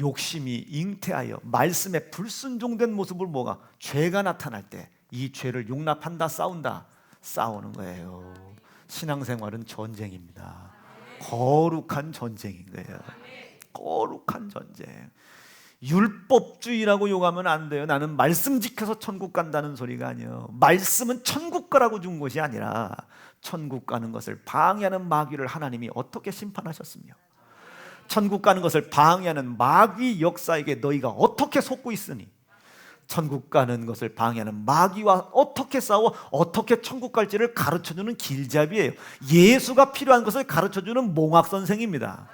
욕심이 잉태하여 말씀에 불순종된 모습을 뭐가? 죄가 나타날 때 이 죄를 용납한다, 싸운다, 싸우는 거예요. 신앙생활은 전쟁입니다. 거룩한 전쟁인 거예요. 거룩한 전쟁. 율법주의라고 욕하면 안 돼요. 나는 말씀 지켜서 천국 간다는 소리가 아니에요. 말씀은 천국 가라고 준 것이 아니라 천국 가는 것을 방해하는 마귀를 하나님이 어떻게 심판하셨으며, 천국 가는 것을 방해하는 마귀 역사에게 너희가 어떻게 속고 있으니, 천국 가는 것을 방해하는 마귀와 어떻게 싸워 어떻게 천국 갈지를 가르쳐주는 길잡이에요. 예수가 필요한 것을 가르쳐주는 몽학선생입니다.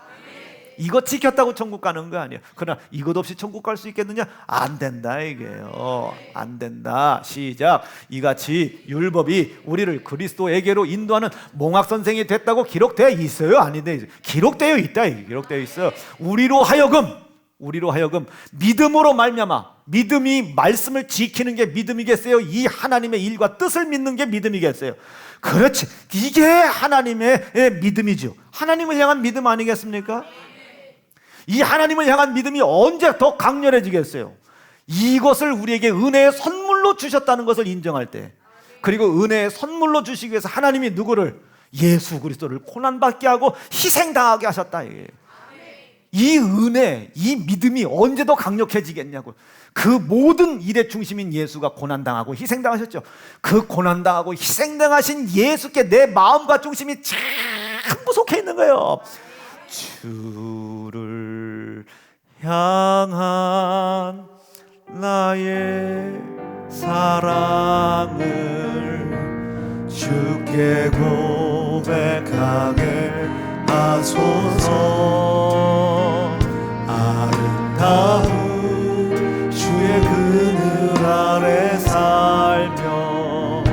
이거 지켰다고 천국 가는 거 아니에요. 그러나 이것 없이 천국 갈 수 있겠느냐? 안 된다 이게요. 안 된다. 시작. 이같이 율법이 우리를 그리스도에게로 인도하는 몽학선생이 됐다고 기록되어 있어요? 아닌데 기록되어 있다. 기록되어 있어. 우리로 하여금 믿음으로 말미암아, 믿음이 말씀을 지키는 게 믿음이겠어요? 이 하나님의 일과 뜻을 믿는 게 믿음이겠어요? 그렇지. 이게 하나님의 믿음이죠. 하나님을 향한 믿음 아니겠습니까? 이 하나님을 향한 믿음이 언제 더 강렬해지겠어요? 이것을 우리에게 은혜의 선물로 주셨다는 것을 인정할 때, 그리고 은혜의 선물로 주시기 위해서 하나님이 누구를? 예수 그리스도를 고난받게 하고 희생당하게 하셨다. 이 은혜, 이 믿음이 언제 더 강력해지겠냐고. 그 모든 일의 중심인 예수가 고난당하고 희생당하셨죠. 그 고난당하고 희생당하신 예수께 내 마음과 중심이 전부 속해 있는 거예요. 주를 향한 나의 사랑을 주께 고백하게 하소서. 아름다운 주의 그늘 아래 살며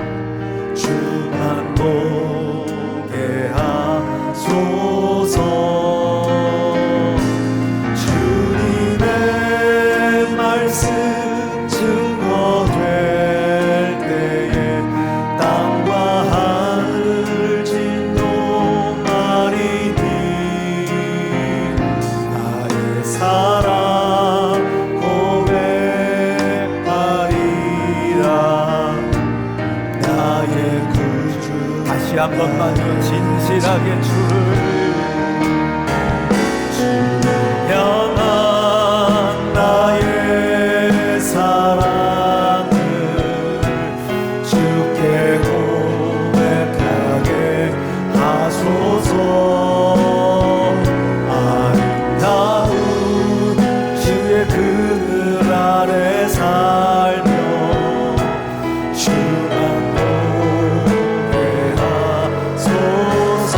주만 보게 하소서. 주님의 말씀 증거될 때에 땅과 하늘 진동하리니 나의 사랑 고백하리라. 나의 구주. 다시 한 번만요. 진실하게 주를 향한 나의 사랑을 주께 고백하게 하소서. 아름다운 주의 그늘 아래 살며 주만 보게 하소서.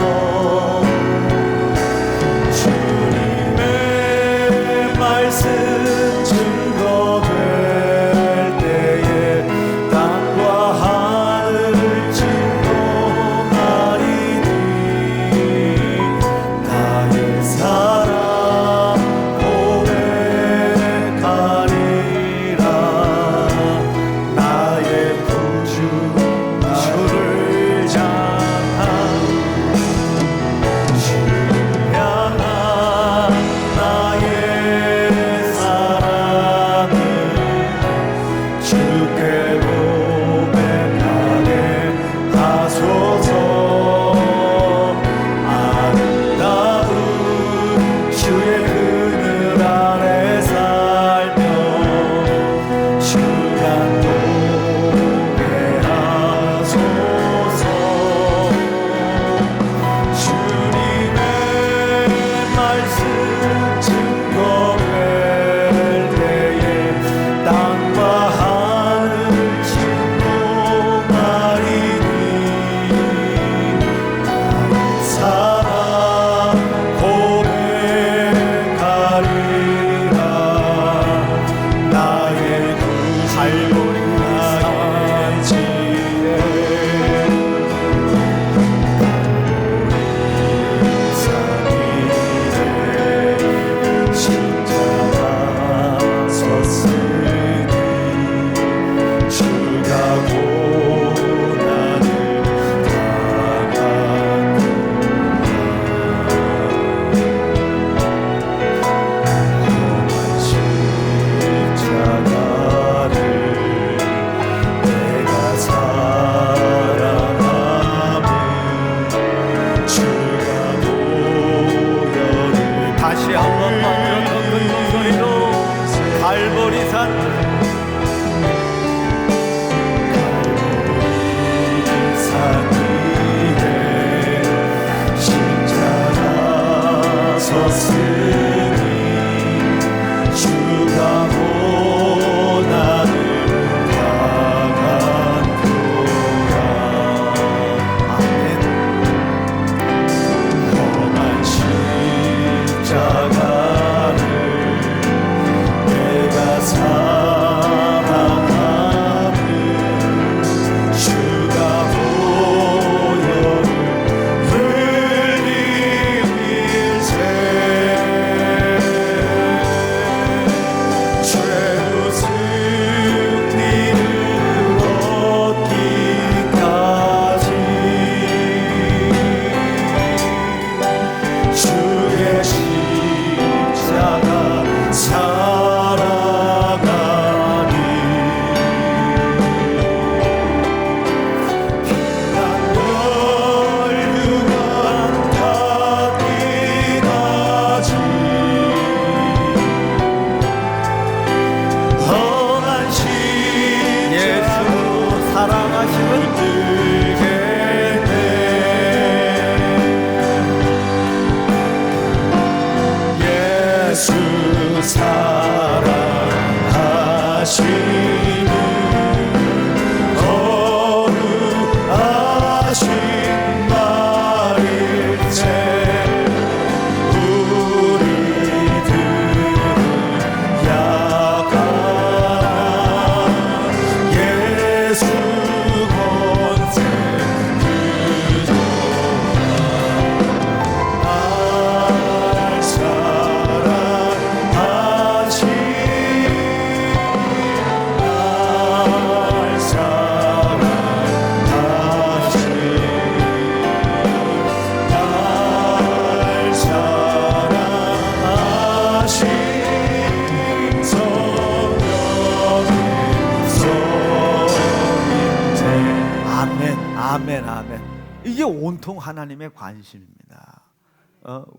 아멘. 이게 온통 하나님의 관심입니다.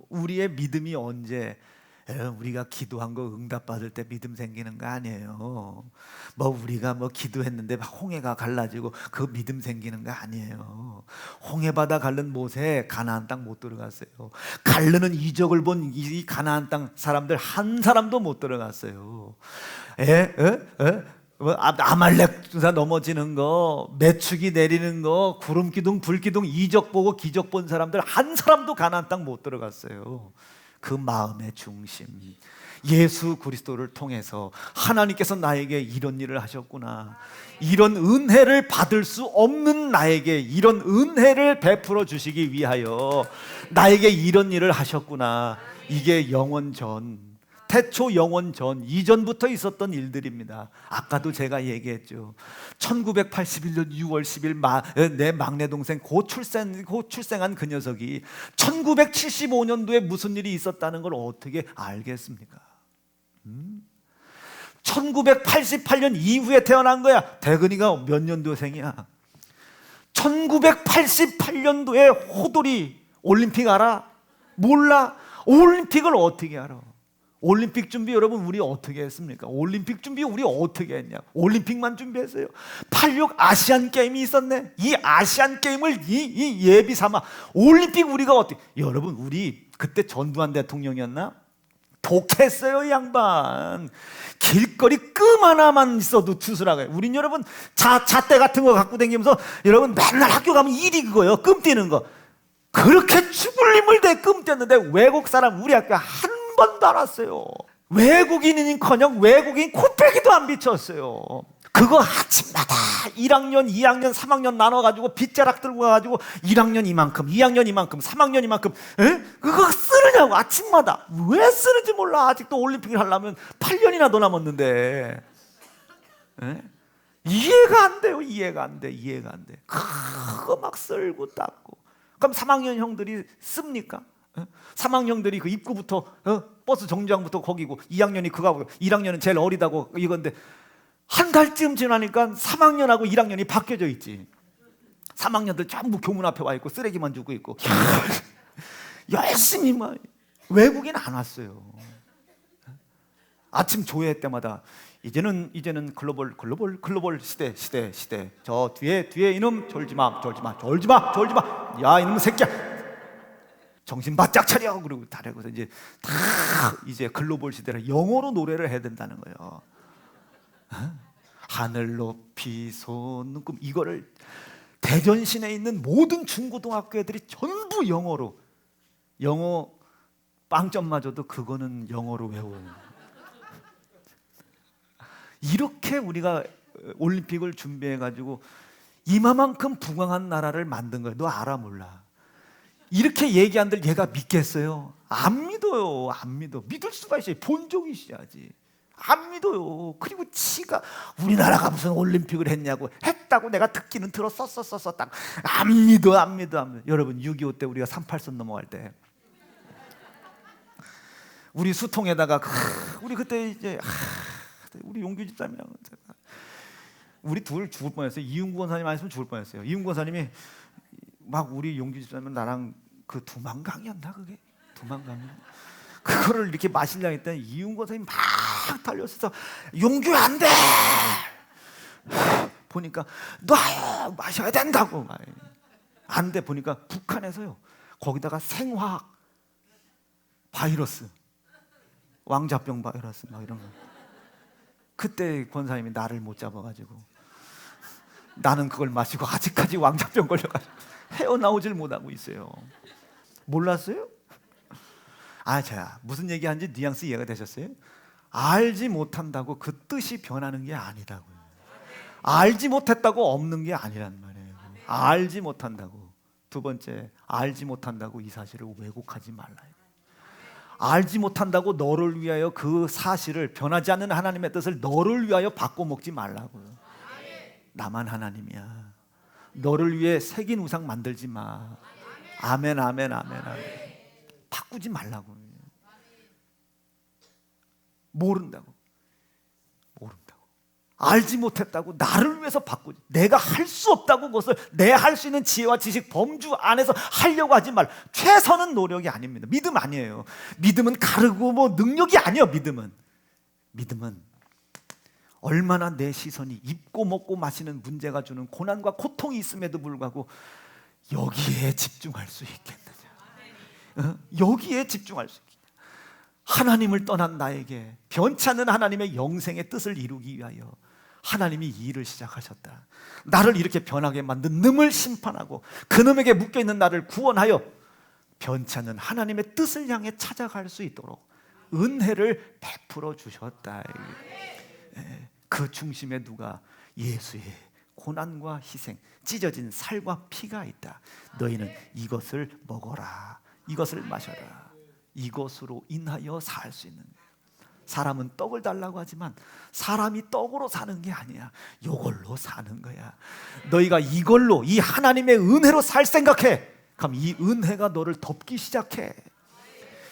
우리의 믿음이 언제 우리가 기도한 거 응답받을 때 믿음 생기는 거 아니에요. 뭐 우리가 뭐 기도했는데 막 홍해가 갈라지고 그 믿음 생기는 거 아니에요. 홍해바다 갈른 모세 가나안 땅 못 들어갔어요. 갈르는 이적을 본 이 가나안 땅 사람들 한 사람도 못 들어갔어요. 아말렉 주사 넘어지는 거, 메추기 내리는 거, 구름 기둥, 불 기둥, 이적 보고 기적 본 사람들 한 사람도 가나안 땅 못 들어갔어요. 그 마음의 중심, 예수 그리스도를 통해서 하나님께서 나에게 이런 일을 하셨구나, 이런 은혜를 받을 수 없는 나에게 이런 은혜를 베풀어 주시기 위하여 나에게 이런 일을 하셨구나. 이게 영원전, 태초 영원전 이전부터 있었던 일들입니다. 아까도 제가 얘기했죠. 1981년 6월 10일 내 막내 동생 곧 출생한 그 녀석이 1975년도에 무슨 일이 있었다는 걸 어떻게 알겠습니까? 1988년 이후에 태어난 거야. 대근이가 몇 년도생이야? 1988년도에 호돌이 올림픽 알아? 몰라? 올림픽을 어떻게 알아? 올림픽 준비 여러분 우리 어떻게 했습니까? 올림픽 준비 우리 어떻게 했냐? 올림픽만 준비했어요. 86 아시안 게임이 있었네. 이 아시안 게임을 이 예비 삼아 올림픽 우리가 어떻게? 여러분 우리 그때 전두환 대통령이었나? 독했어요 이 양반. 길거리 끔 하나만 있어도 투수라고요. 우린 여러분 잣대 같은 거 갖고 다니면서 여러분 맨날 학교 가면 일이 그거예요. 끔 뛰는 거. 그렇게 죽을 힘을 대 끔 뛰었는데 외국 사람 우리 학교 한 번도 안 왔어요. 외국인이니커녕 외국인 코빼기도 안 비쳤어요. 그거 아침마다 1학년, 2학년, 3학년 나눠가지고 빗자락 들고 가가지고 1학년 이만큼, 2학년 이만큼, 3학년 이만큼 그거 쓰느냐고 아침마다. 왜 쓰는지 몰라. 아직도 올림픽을 하려면 8년이나 더 남았는데 이해가 안 돼요. 이해가 안 돼. 그거 막 쓸고 닦고. 그럼 3학년 형들이 씁니까? 3학년들이 그 입구부터 버스 정류장부터 거기고 2학년이 그거하고 1학년은 제일 어리다고 이건데 한 달쯤 지나니까 3학년하고 1학년이 바뀌어져 있지. 3학년들 전부 교문 앞에 와 있고 쓰레기만 주고 있고 열심히 막. 외국인 안 왔어요. 아침 조회 때마다 이제는 글로벌 시대. 저 뒤에 이놈 졸지마. 야 이놈 새끼야. 정신 바짝 차려. 그러고 다르고서 이제 글로벌 시대라 영어로 노래를 해야 된다는 거예요. 하늘 높이 솟는 꿈. 이거를 대전 시내에 있는 모든 중고등학교 애들이 전부 영어로, 영어 빵점 맞아도 그거는 영어로 외워. 이렇게 우리가 올림픽을 준비해가지고 이마만큼 부강한 나라를 만든 거예요. 너 알아 몰라? 이렇게 얘기한들 얘가 믿겠어요? 안 믿어요. 안 믿어. 믿을 수가 있어요. 본 적이 있어야지. 안 믿어요. 그리고 지가 우리나라가 무슨 올림픽을 했냐고. 했다고 내가 듣기는 들었었어. 딱 안 믿어. 여러분 6.25 때 우리가 38선 넘어갈 때 우리 수통에다가 우리 그때 이제 우리 용규 집사님이랑 우리 둘 죽을 뻔했어요. 이윤구 권사님 아니었으면 죽을 뻔했어요. 이윤구 권사님이 막 우리 용규 집사님 나랑 그 두만강이었나 그게? 두만강 그거를 이렇게 마시려고 했더니 이윤구 권사님이 막 달려서 용규 안 돼! 보니까 너 마셔야 된다고. 안 돼. 보니까 북한에서요 거기다가 생화학 바이러스, 왕자병 바이러스 막 이런 거. 그때 권사님이 나를 못 잡아가지고 나는 그걸 마시고 아직까지 왕자병 걸려가지고 헤어나오질 못하고 있어요. 몰랐어요? 자 무슨 얘기하는지 뉘앙스 이해가 되셨어요? 알지 못한다고 그 뜻이 변하는 게 아니라고요. 알지 못했다고 없는 게 아니란 말이에요. 알지 못한다고. 두 번째, 알지 못한다고 이 사실을 왜곡하지 말라요. 알지 못한다고 너를 위하여 그 사실을, 변하지 않는 하나님의 뜻을 너를 위하여 바꿔먹지 말라고요. 나만 하나님이야. 너를 위해 새긴 우상 만들지 마. 아멘. 바꾸지 말라고. 모른다고. 알지 못했다고 나를 위해서 바꾸지. 내가 할 수 없다고 그것을 내 할 수 있는 지혜와 지식 범주 안에서 하려고 하지 말. 최선은 노력이 아닙니다. 믿음 아니에요. 믿음은 가르고 뭐 능력이 아니에요. 믿음은 얼마나 내 시선이 입고 먹고 마시는 문제가 주는 고난과 고통이 있음에도 불구하고 여기에 집중할 수 있겠느냐. 여기에 집중할 수 있겠느냐. 하나님을 떠난 나에게 변치 않는 하나님의 영생의 뜻을 이루기 위하여 하나님이 이 일을 시작하셨다. 나를 이렇게 변하게 만든 놈을 심판하고 그놈에게 묶여있는 나를 구원하여 변치 않는 하나님의 뜻을 향해 찾아갈 수 있도록 은혜를 베풀어 주셨다. 그 중심에 누가? 예수의 고난과 희생, 찢어진 살과 피가 있다. 너희는 이것을 먹어라, 이것을 마셔라. 이것으로 인하여 살 수 있는 거예요. 사람은 떡을 달라고 하지만 사람이 떡으로 사는 게 아니야. 이걸로 사는 거야. 너희가 이걸로, 이 하나님의 은혜로 살 생각해. 그럼 이 은혜가 너를 덮기 시작해.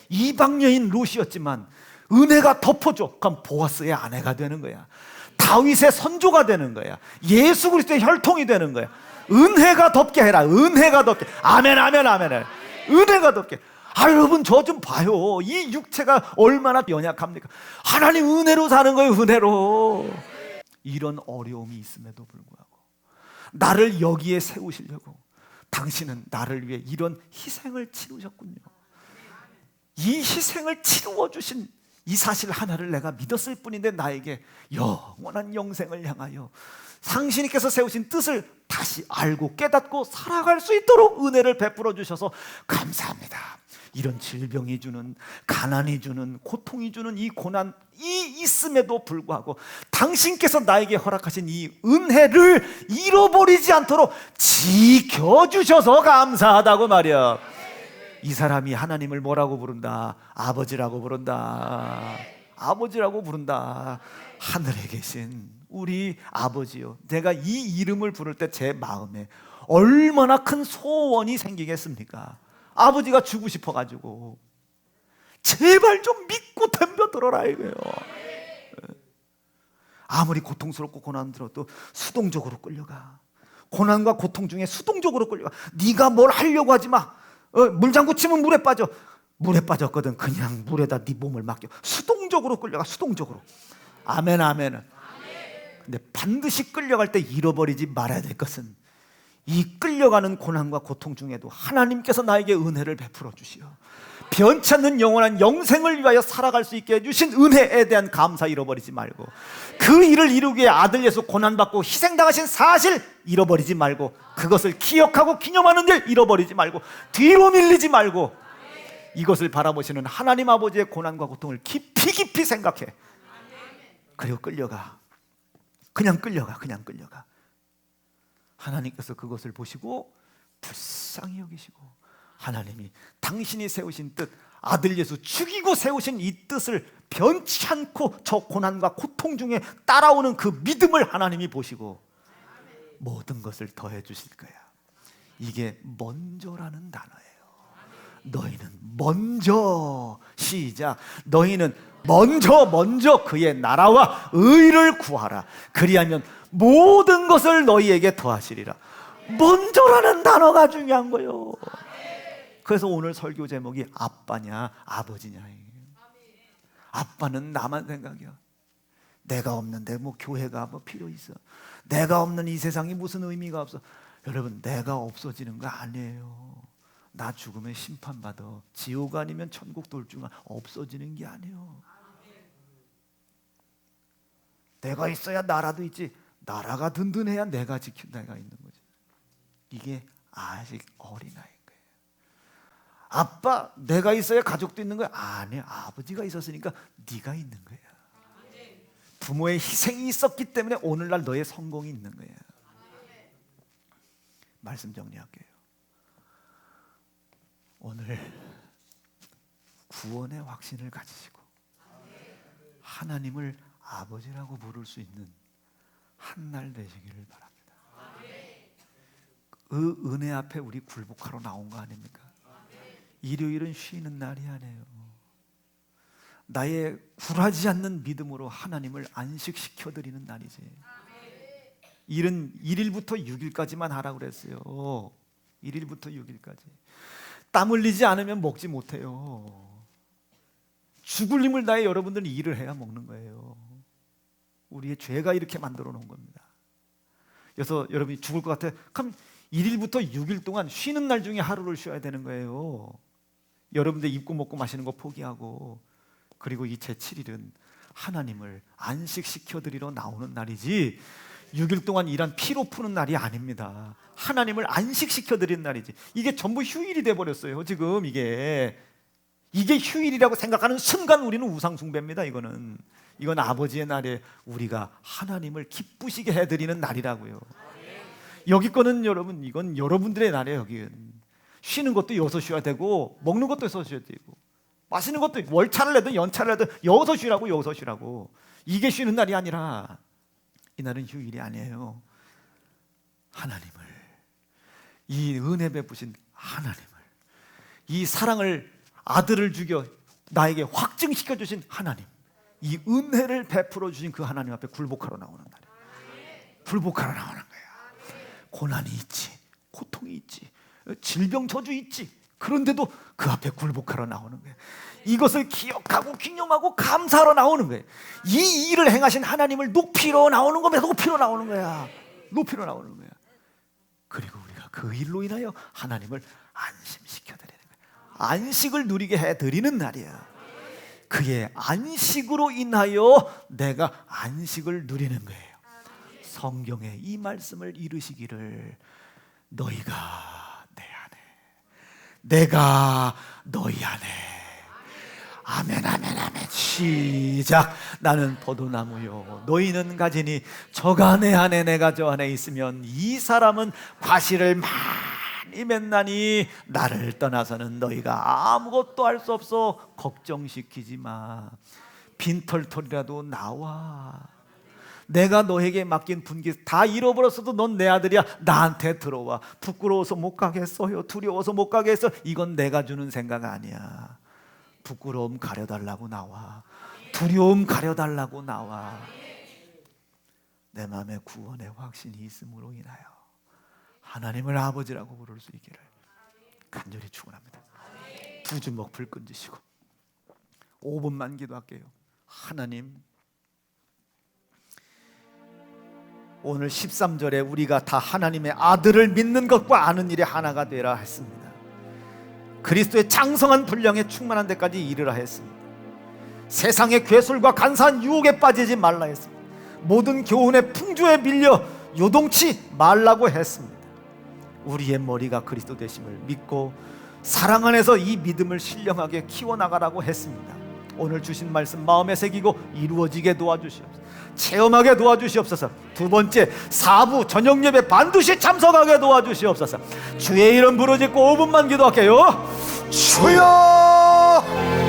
이방 여인 롯이었지만 은혜가 덮어줘. 그럼 보아스의 아내가 되는 거야. 다윗의 선조가 되는 거야. 예수 그리스도의 혈통이 되는 거야. 은혜가 덮게 해라. 은혜가 덮게. 아멘, 아멘, 아멘. 은혜가 덮게. 여러분 저 좀 봐요. 이 육체가 얼마나 연약합니까? 하나님 은혜로 사는 거예요. 은혜로. 이런 어려움이 있음에도 불구하고 나를 여기에 세우시려고 당신은 나를 위해 이런 희생을 치르셨군요. 이 희생을 치루어 주신 이 사실 하나를 내가 믿었을 뿐인데 나에게 영원한 영생을 향하여 당신께서 세우신 뜻을 다시 알고 깨닫고 살아갈 수 있도록 은혜를 베풀어 주셔서 감사합니다. 이런 질병이 주는, 가난이 주는, 고통이 주는 이 고난이 있음에도 불구하고 당신께서 나에게 허락하신 이 은혜를 잃어버리지 않도록 지켜주셔서 감사하다고 말이야. 이 사람이 하나님을 뭐라고 부른다? 아버지라고 부른다. 아버지라고 부른다. 하늘에 계신 우리 아버지요, 내가 이 이름을 부를 때 제 마음에 얼마나 큰 소원이 생기겠습니까? 아버지가 주고 싶어가지고 제발 좀 믿고 덤벼들어라 이거예요. 아무리 고통스럽고 고난 들어도 수동적으로 끌려가. 고난과 고통 중에 수동적으로 끌려가. 네가 뭘 하려고 하지 마. 물장구 치면 물에 빠져. 물에 빠졌거든. 그냥 물에다 네 몸을 맡겨. 수동적으로 끌려가. 수동적으로. 아멘, 아멘. 근데 반드시 끌려갈 때 잃어버리지 말아야 될 것은 이 끌려가는 고난과 고통 중에도 하나님께서 나에게 은혜를 베풀어 주시어 변치 않는 영원한 영생을 위하여 살아갈 수 있게 해주신 은혜에 대한 감사 잃어버리지 말고, 그 일을 이루기 위해 아들 예수 고난받고 희생당하신 사실 잃어버리지 말고, 그것을 기억하고 기념하는 일 잃어버리지 말고, 뒤로 밀리지 말고, 이것을 바라보시는 하나님 아버지의 고난과 고통을 깊이 깊이 생각해. 그리고 끌려가. 그냥 끌려가. 그냥 끌려가. 하나님께서 그것을 보시고 불쌍히 여기시고, 하나님이 당신이 세우신 뜻, 아들 예수 죽이고 세우신 이 뜻을 변치 않고 저 고난과 고통 중에 따라오는 그 믿음을 하나님이 보시고 모든 것을 더해 주실 거야. 이게 먼저라는 단어예요. 너희는 먼저, 시작. 너희는 먼저 그의 나라와 의를 구하라. 그리하면 모든 것을 너희에게 더하시리라. 먼저라는 단어가 중요한 거예요. 그래서 오늘 설교 제목이 아빠냐 아버지냐. 아빠는 나만 생각이야. 내가 없는데 뭐 교회가 뭐 필요 있어. 내가 없는 이 세상이 무슨 의미가 없어. 여러분, 내가 없어지는 거 아니에요. 나 죽으면 심판받아. 지옥 아니면 천국 돌중아. 없어지는 게 아니에요. 내가 있어야 나라도 있지. 나라가 든든해야 내가 내가 있는 거지. 이게 아직 어린아이인 거예요. 아빠, 내가 있어야 가족도 있는 거야. 아니, 아버지가 있었으니까 네가 있는 거야. 부모의 희생이 있었기 때문에 오늘날 너의 성공이 있는 거야. 말씀 정리할게요. 오늘 구원의 확신을 가지시고 하나님을 아버지라고 부를 수 있는 한 날 되시기를 바랍니다. 그 은혜 앞에 우리 굴복하러 나온 거 아닙니까? 일요일은 쉬는 날이 아니에요. 나의 굴하지 않는 믿음으로 하나님을 안식시켜 드리는 날이지. 일은 1일부터 6일까지만 하라고 그랬어요. 1일부터 6일까지. 땀 흘리지 않으면 먹지 못해요. 죽을 힘을 다해 여러분들은 일을 해야 먹는 거예요. 우리의 죄가 이렇게 만들어 놓은 겁니다. 그래서 여러분이 죽을 것 같아. 그럼 1일부터 6일 동안 쉬는 날 중에 하루를 쉬어야 되는 거예요. 여러분들 입고 먹고 마시는 거 포기하고, 그리고 이 제7일은 하나님을 안식시켜 드리러 나오는 날이지 6일 동안 일한 피로 푸는 날이 아닙니다. 하나님을 안식시켜 드리는 날이지. 이게 전부 휴일이 돼 버렸어요. 지금 이게 휴일이라고 생각하는 순간 우리는 우상 숭배입니다. 이건 아버지의 날에 우리가 하나님을 기쁘시게 해드리는 날이라고요. 여기 거는 여러분, 이건 여러분들의 날이에요. 여기 쉬는 것도 여기서 쉬어야 되고, 먹는 것도 여기서 쉬어야 되고, 마시는 것도 월차를 내든 연차를 내든 여기서 쉬라고. 이게 쉬는 날이 아니라 이 날은 휴일이 아니에요. 하나님을, 이 은혜 베푸신 하나님을, 이 사랑을, 아들을 죽여 나에게 확증시켜 주신 하나님, 이 은혜를 베풀어 주신 그 하나님 앞에 굴복하러 나오는 날이에요. 굴복하러 나오는 거야. 고난이 있지, 고통이 있지, 질병 저주 있지. 그런데도 그 앞에 굴복하러 나오는 거예요. 이것을 기억하고 기념하고 감사하러 나오는 거예요. 이 일을 행하신 하나님을 높이러 나오는 거야. 높이러 나오는 거야. 그리고 우리가 그 일로 인하여 하나님을 안심시켜 드리는 거예요. 안식을 누리게 해드리는 날이야. 그의 안식으로 인하여 내가 안식을 누리는 거예요. 성경에 이 말씀을 이루시기를, 너희가 내 안에, 내가 너희 안에. 아멘, 아멘, 아멘. 시작. 나는 포도나무요, 너희는 가지니 저가 내 안에 내가 저 안에 있으면 이 사람은 과실을 많이 맺나니 나를 떠나서는 너희가 아무것도 할 수 없어. 걱정시키지 마. 빈털털이라도 나와. 내가 너에게 맡긴 분깃 다 잃어버렸어도 넌 내 아들이야. 나한테 들어와. 부끄러워서 못 가겠어요, 두려워서 못 가겠어. 이건 내가 주는 생각 아니야. 부끄러움 가려달라고 나와. 두려움 가려달라고 나와. 내 마음에 구원의 확신이 있음으로 인하여 하나님을 아버지라고 부를 수 있기를 간절히 축원합니다. 두 주먹 불끈 쥐시고 5분만 기도할게요. 하나님, 오늘 13절에 우리가 다 하나님의 아들을 믿는 것과 아는 일에 하나가 되라 했습니다. 그리스도의 장성한 분량에 충만한 데까지 이르라 했습니다. 세상의 괴술과 간사한 유혹에 빠지지 말라 했습니다. 모든 교훈의 풍조에 밀려 요동치 말라고 했습니다. 우리의 머리가 그리스도 되심을 믿고 사랑 안에서 이 믿음을 신령하게 키워나가라고 했습니다. 오늘 주신 말씀 마음에 새기고 이루어지게 도와주시옵소서. 체험하게 도와주시옵소서. 두 번째, 4부 저녁 예배 반드시 참석하게 도와주시옵소서. 주의 이름 부르짖고 5분만 기도할게요. 주여!